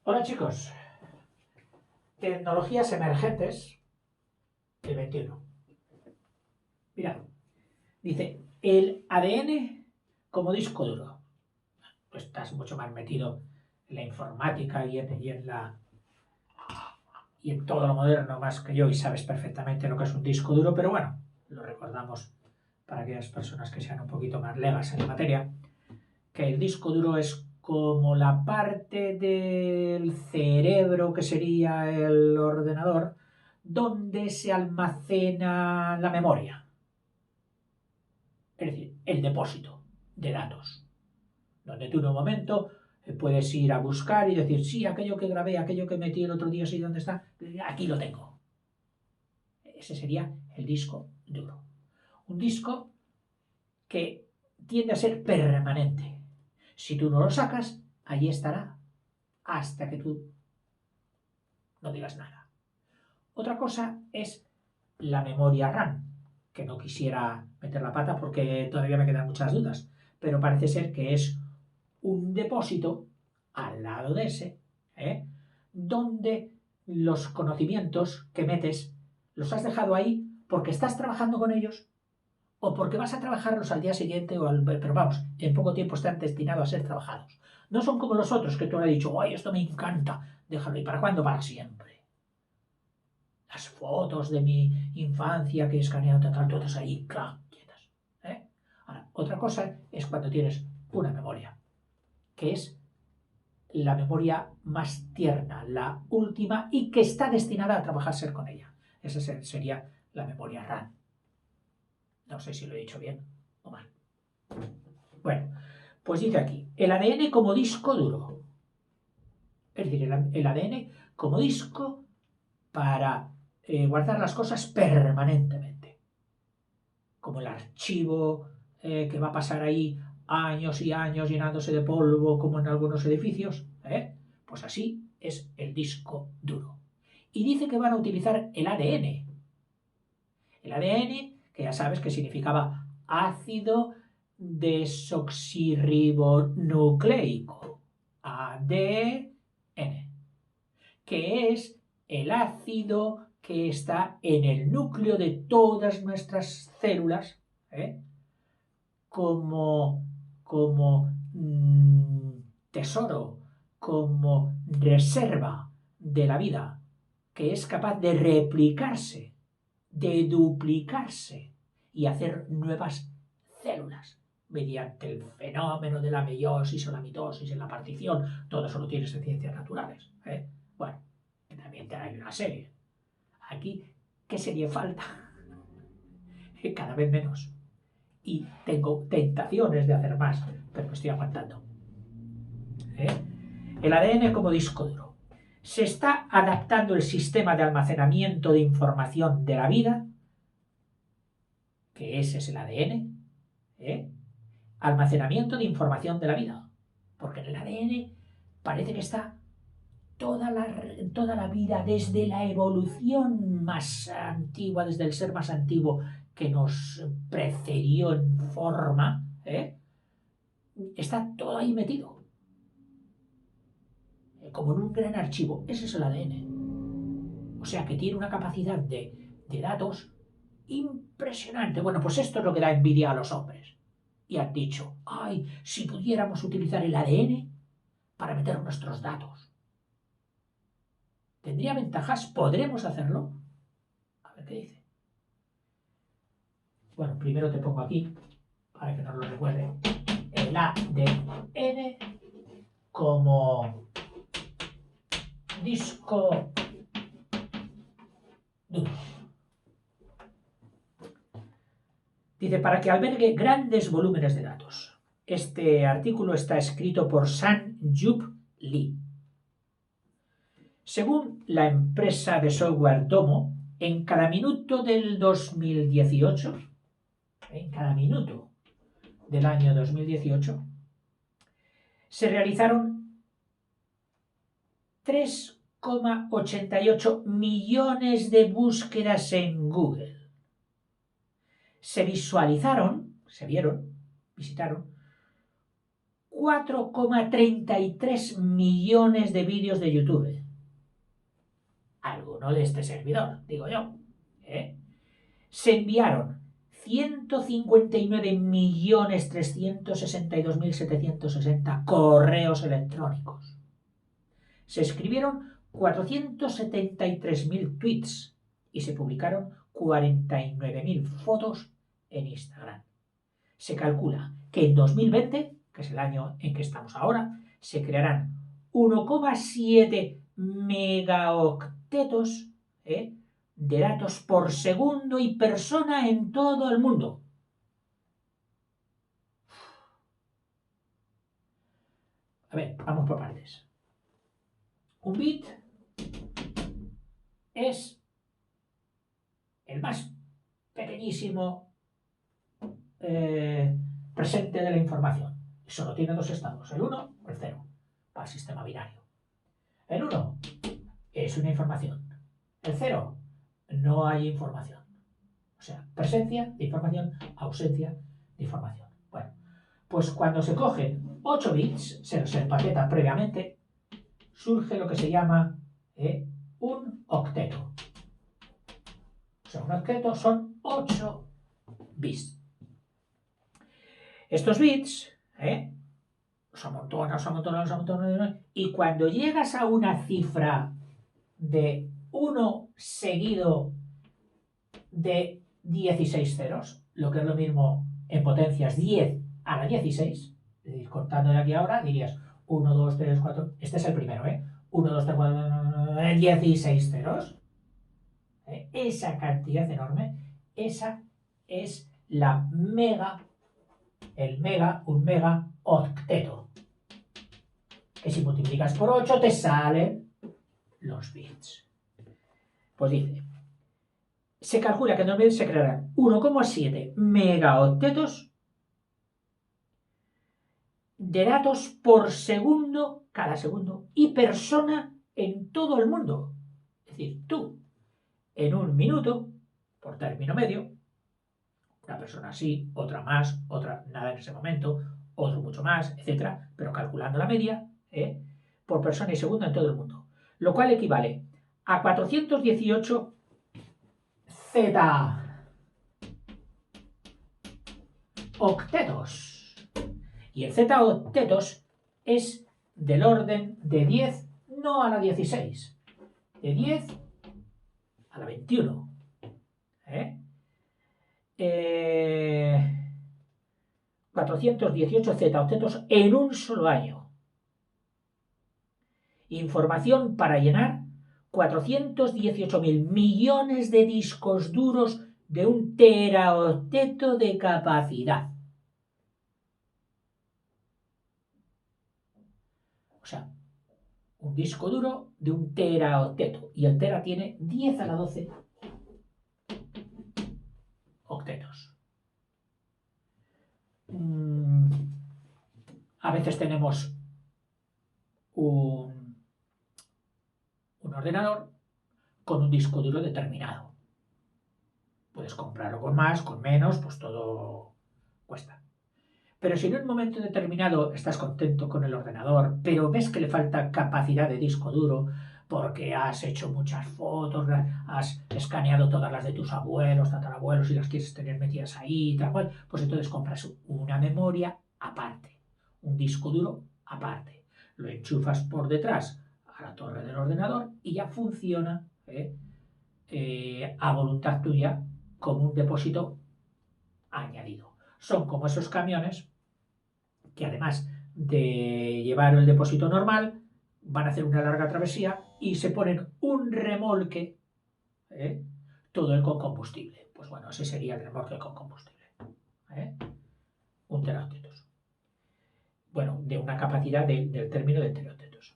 Hola chicos, tecnologías emergentes del 21. Mira, dice el ADN como disco duro. Pues estás mucho más metido en la informática y en todo lo moderno más que yo y sabes perfectamente lo que es un disco duro, pero bueno, lo recordamos para aquellas personas que sean un poquito más legas en la materia, que el disco duro es como la parte del cerebro que sería el ordenador donde se almacena la memoria, es decir, el depósito de datos, donde tú en un momento puedes ir a buscar y decir, sí, aquello que grabé, aquello que metí el otro día, sí, ¿dónde está? Aquí lo tengo. Ese sería el disco duro. Un disco que tiende a ser permanente. Si tú no lo sacas, allí estará hasta que tú no digas nada. Otra cosa es la memoria RAM, que no quisiera meter la pata porque todavía me quedan muchas dudas, pero parece ser que es un depósito al lado de ese, ¿eh? Donde los conocimientos que metes los has dejado ahí porque estás trabajando con ellos o porque vas a trabajarlos al día siguiente pero vamos, en poco tiempo están destinados a ser trabajados. No son como los otros que tú le has dicho, ¡ay, esto me encanta! Déjalo. ¿Y para cuándo? Para siempre. Las fotos de mi infancia que he escaneado, tal, todas ahí, claro, quietas. ¿Eh? Ahora, otra cosa es cuando tienes una memoria, que es la memoria más tierna, la última y que está destinada a trabajarse con ella. Esa sería la memoria RAM. No sé si lo he dicho bien o mal. Bueno, pues dice aquí, el ADN como disco duro. Es decir, el ADN como disco para guardar las cosas permanentemente. Como el archivo que va a pasar ahí años y años llenándose de polvo como en algunos edificios, pues así es el disco duro. Y dice que van a utilizar el ADN. El ADN, que ya sabes que significaba ácido desoxirribonucleico, ADN, que es el ácido que está en el núcleo de todas nuestras células, ¿eh? como, como tesoro, como reserva de la vida, que es capaz de replicarse, de duplicarse y hacer nuevas células mediante el fenómeno de la meiosis o la mitosis en la partición. Todo eso lo tienes en ciencias naturales. Bueno, también hay una serie. Aquí, ¿qué serie falta? Cada vez menos. Y tengo tentaciones de hacer más, pero me estoy aguantando. ¿Eh? El ADN como disco duro. Se está adaptando el sistema de almacenamiento de información de la vida, que ese es el ADN, almacenamiento de información de la vida. Porque en el ADN parece que está toda la vida, desde la evolución más antigua, desde el ser más antiguo que nos precedió en forma, está todo ahí metido, como en un gran archivo. Ese es el ADN. O sea que tiene una capacidad de datos impresionante. Bueno, pues esto es lo que da envidia a los hombres. Y han dicho, ay, si pudiéramos utilizar el ADN para meter nuestros datos. ¿Tendría ventajas? ¿Podremos hacerlo? A ver qué dice. Bueno, primero te pongo aquí, para que nos lo recuerde, el ADN como disco duro. Dice, para que albergue grandes volúmenes de datos. Este artículo está escrito por Sang-Yup Lee. Según la empresa de software Domo, en cada minuto del 2018, en cada minuto del año 2018, se realizaron 3,88 millones de búsquedas en Google. Se vieron, visitaron 4,33 millones de vídeos de YouTube. Alguno de este servidor, digo yo. Se enviaron 159.362.760 correos electrónicos. Se escribieron 473.000 tweets y se publicaron 49.000 fotos en Instagram. Se calcula que en 2020, que es el año en que estamos ahora, se crearán 1,7 megaoctetos de datos por segundo y persona en todo el mundo. A ver, vamos por partes. Un bit es el más pequeñísimo presente de la información. Solo tiene dos estados, el 1 o el 0, para el sistema binario. El 1 es una información. El 0 no hay información. O sea, presencia de información, ausencia de información. Bueno, pues cuando se cogen 8 bits, se los empaqueta previamente, surge lo que se llama un octeto. O sea, un octeto son 8 bits. Estos bits se amontonan, y cuando llegas a una cifra de 1 seguido de 16 ceros, lo que es lo mismo en potencias 10 a la 16, es decir, contando de aquí a ahora, dirías 1, 2, 3, 4, este es el primero, 1, 2, 3, 4, 16 ceros. Esa cantidad enorme, esa es la un mega octeto. Que si multiplicas por 8 te salen los bits. Pues dice, se calcula que en 2000 se crearán 1,7 megaoctetos de datos por segundo, cada segundo, y persona en todo el mundo. Es decir, tú, en un minuto, por término medio, una persona así, otra más, otra nada en ese momento, otro mucho más, etcétera, pero calculando la media, por persona y segundo en todo el mundo. Lo cual equivale a 418 octetos. Y el z octetos es del orden de 10, no a la 16, de 10 a la 21. 418 z-octetos en un solo año. Información para llenar 418.000 millones de discos duros de 1 teraocteto de capacidad. O sea, un disco duro de 1 teraocteto. Y el tera tiene 10 a la 12 octetos. A veces tenemos un ordenador con un disco duro determinado. Puedes comprarlo con más, con menos, pues todo cuesta. Pero si en un momento determinado estás contento con el ordenador, pero ves que le falta capacidad de disco duro porque has hecho muchas fotos, has escaneado todas las de tus abuelos, tatarabuelos y las quieres tener metidas ahí, tal cual, pues entonces compras una memoria aparte, un disco duro aparte. Lo enchufas por detrás a la torre del ordenador y ya funciona a voluntad tuya como un depósito añadido. Son como esos camiones que además de llevar el depósito normal, van a hacer una larga travesía y se ponen un remolque, todo el con combustible. Pues bueno, ese sería el remolque con combustible. 1 teraoctetos. Bueno, de una capacidad del término de teraoctetos.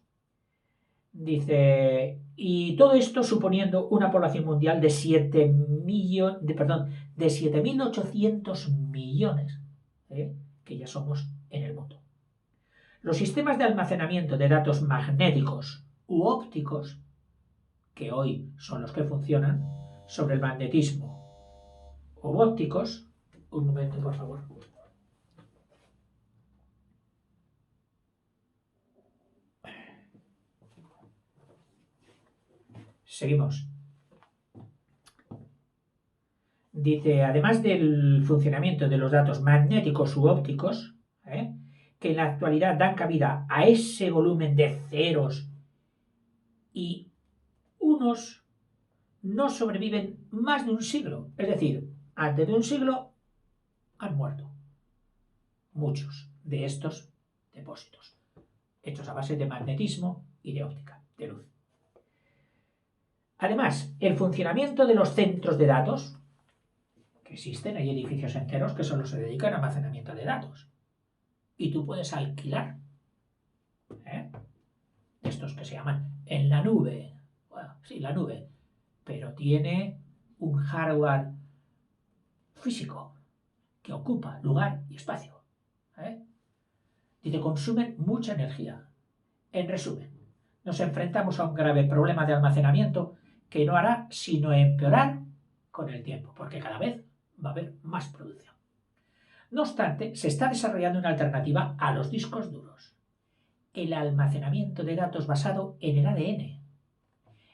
Dice, y todo esto suponiendo una población mundial de 7.800 millones, que ya somos en el mundo. Los sistemas de almacenamiento de datos magnéticos u ópticos, que hoy son los que funcionan, sobre el magnetismo o ópticos, un momento por favor. Seguimos. Dice, además del funcionamiento de los datos magnéticos u ópticos, que en la actualidad dan cabida a ese volumen de ceros y unos no sobreviven más de un siglo. Es decir, antes de un siglo han muerto muchos de estos depósitos, hechos a base de magnetismo y de óptica, de luz. Además, el funcionamiento de los centros de datos, que existen, hay edificios enteros que solo se dedican a almacenamiento de datos. Y tú puedes alquilar estos que se llaman en la nube. Bueno, sí, la nube, pero tiene un hardware físico que ocupa lugar y espacio. Y te consumen mucha energía. En resumen, nos enfrentamos a un grave problema de almacenamiento que no hará sino empeorar con el tiempo, porque cada vez va a haber más producción. No obstante, se está desarrollando una alternativa a los discos duros: el almacenamiento de datos basado en el ADN.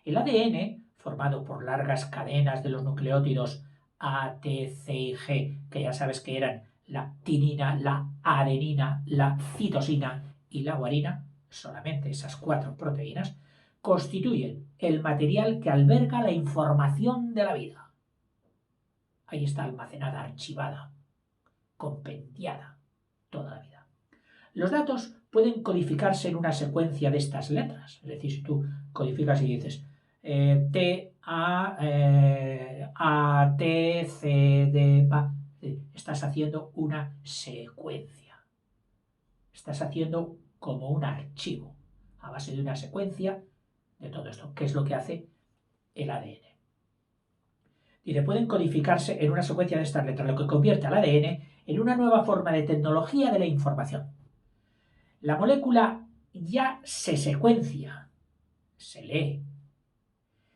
El ADN, formado por largas cadenas de los nucleótidos A, T, C y G, que ya sabes que eran la timina, la adenina, la citosina y la guanina, solamente esas 4 proteínas, constituyen el material que alberga la información de la vida. Ahí está almacenada, archivada, compendiada toda la vida. Los datos pueden codificarse en una secuencia de estas letras. Es decir, si tú codificas y dices T, A, T, C, D, estás haciendo una secuencia. Estás haciendo como un archivo a base de una secuencia de todo esto. ¿Qué es lo que hace el ADN? Y pueden codificarse en una secuencia de estas letras, lo que convierte al ADN en una nueva forma de tecnología de la información. La molécula ya se secuencia, se lee,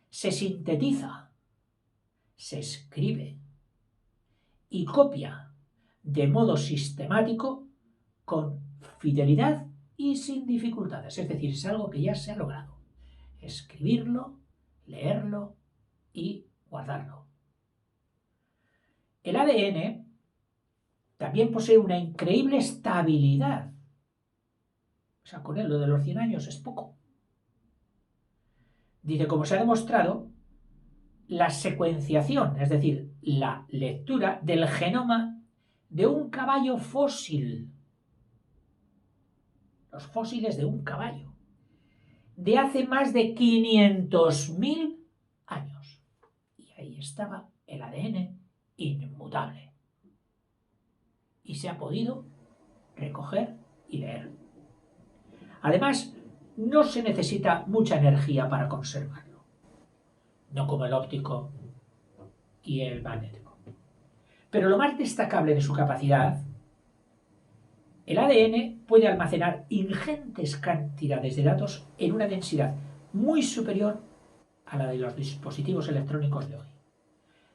se sintetiza, se escribe y copia de modo sistemático, con fidelidad y sin dificultades. Es decir, es algo que ya se ha logrado. Escribirlo, leerlo y guardarlo. El ADN también posee una increíble estabilidad. O sea, con él lo de los 100 años es poco. Dice, como se ha demostrado, la secuenciación, es decir, la lectura del genoma de un caballo fósil, los fósiles de un caballo, de hace más de 500.000 años. Y ahí estaba el ADN inmutable. Y se ha podido recoger y leer. Además, no se necesita mucha energía para conservarlo, no como el óptico y el magnético. Pero lo más destacable de su capacidad, el ADN puede almacenar ingentes cantidades de datos en una densidad muy superior a la de los dispositivos electrónicos de hoy.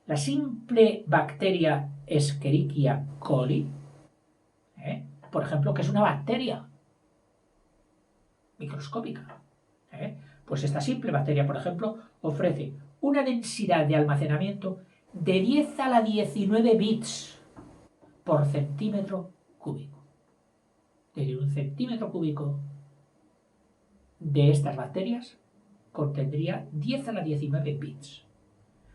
La simple bacteria Escherichia coli, por ejemplo, que es una bacteria microscópica, pues esta simple bacteria, por ejemplo, ofrece una densidad de almacenamiento de 10 a la 19 bits por centímetro cúbico. Es decir, un centímetro cúbico de estas bacterias contendría 10 a la 19 bits,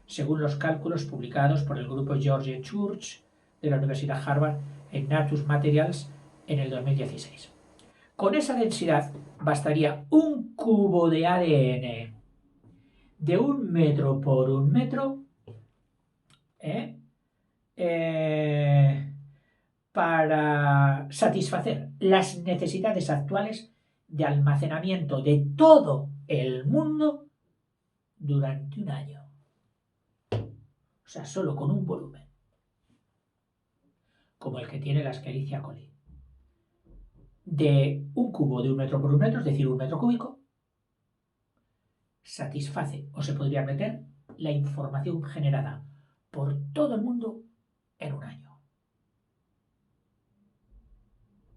según los cálculos publicados por el grupo George Church de la Universidad Harvard en Nature Materials en el 2016. Con esa densidad bastaría un cubo de ADN de 1 metro por 1 metro para satisfacer las necesidades actuales de almacenamiento de todo el mundo durante 1 año. O sea, solo con un volumen como el que tiene la Escherichia coli, de un cubo de 1 metro por 1 metro, es decir, 1 metro cúbico, satisface, o se podría meter, la información generada por todo el mundo en 1 año.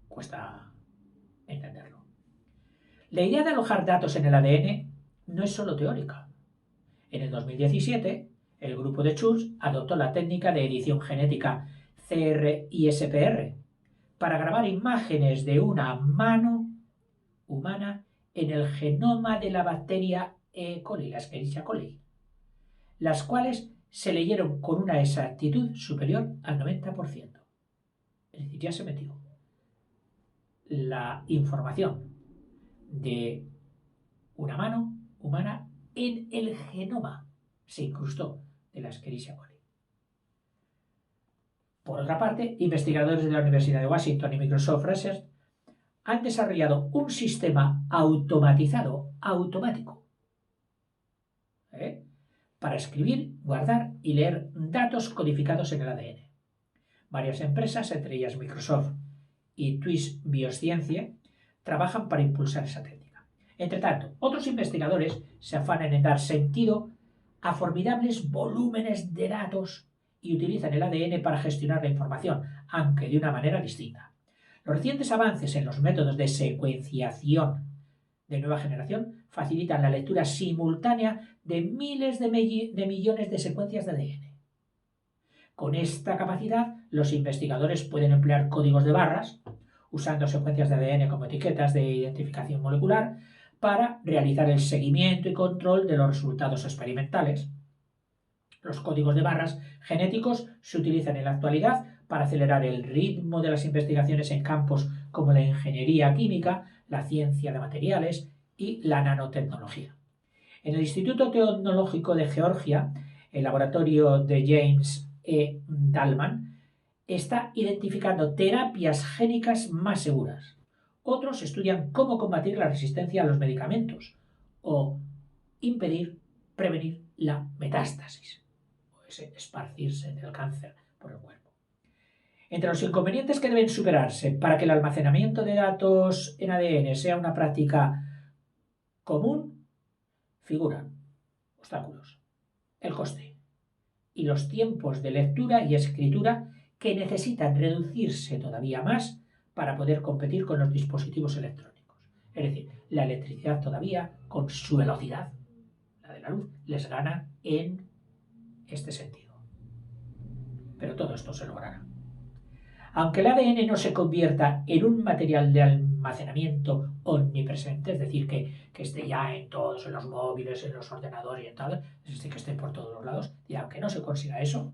Cuesta entenderlo. La idea de alojar datos en el ADN no es solo teórica. En el 2017, el grupo de Church adoptó la técnica de edición genética CRISPR para grabar imágenes de una mano humana en el genoma de la bacteria E. coli, la Escherichia coli, las cuales se leyeron con una exactitud superior al 90%. Es decir, ya se metió la información de una mano humana en el genoma, se incrustó, de la Escherichia coli. Por otra parte, investigadores de la Universidad de Washington y Microsoft Research han desarrollado un sistema automático, para escribir, guardar y leer datos codificados en el ADN. Varias empresas, entre ellas Microsoft y Twist Bioscience, trabajan para impulsar esa técnica. Entre tanto, otros investigadores se afanan en dar sentido a formidables volúmenes de datos y utilizan el ADN para gestionar la información, aunque de una manera distinta. Los recientes avances en los métodos de secuenciación de nueva generación facilitan la lectura simultánea de miles de millones de secuencias de ADN. Con esta capacidad, los investigadores pueden emplear códigos de barras, usando secuencias de ADN como etiquetas de identificación molecular, para realizar el seguimiento y control de los resultados experimentales. Los códigos de barras genéticos se utilizan en la actualidad para acelerar el ritmo de las investigaciones en campos como la ingeniería química, la ciencia de materiales y la nanotecnología. En el Instituto Tecnológico de Georgia, el laboratorio de James E. Dalman está identificando terapias génicas más seguras. Otros estudian cómo combatir la resistencia a los medicamentos o prevenir la metástasis, o ese esparcirse del cáncer por el cuerpo. Entre los inconvenientes que deben superarse para que el almacenamiento de datos en ADN sea una práctica común, figuran obstáculos, el coste y los tiempos de lectura y escritura que necesitan reducirse todavía más para poder competir con los dispositivos electrónicos. Es decir, la electricidad todavía, con su velocidad, la de la luz, les gana en este sentido. Pero todo esto se logrará. Aunque el ADN no se convierta en un material de almacenamiento omnipresente, es decir, que esté ya en todos, en los móviles, en los ordenadores y en tal, es decir, que esté por todos los lados, y aunque no se consiga eso,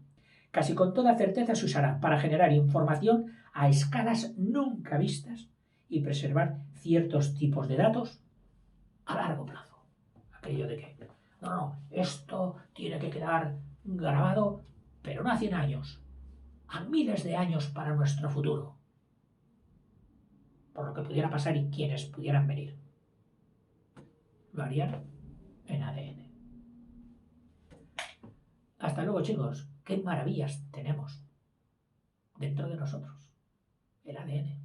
casi con toda certeza se usará para generar información a escalas nunca vistas y preservar ciertos tipos de datos a largo plazo. Aquello de que, no, esto tiene que quedar grabado, pero no a 100 años, a miles de años para nuestro futuro, por lo que pudiera pasar y quienes pudieran venir. Lo harían en ADN. Hasta luego, chicos. Qué maravillas tenemos dentro de nosotros. El ADN.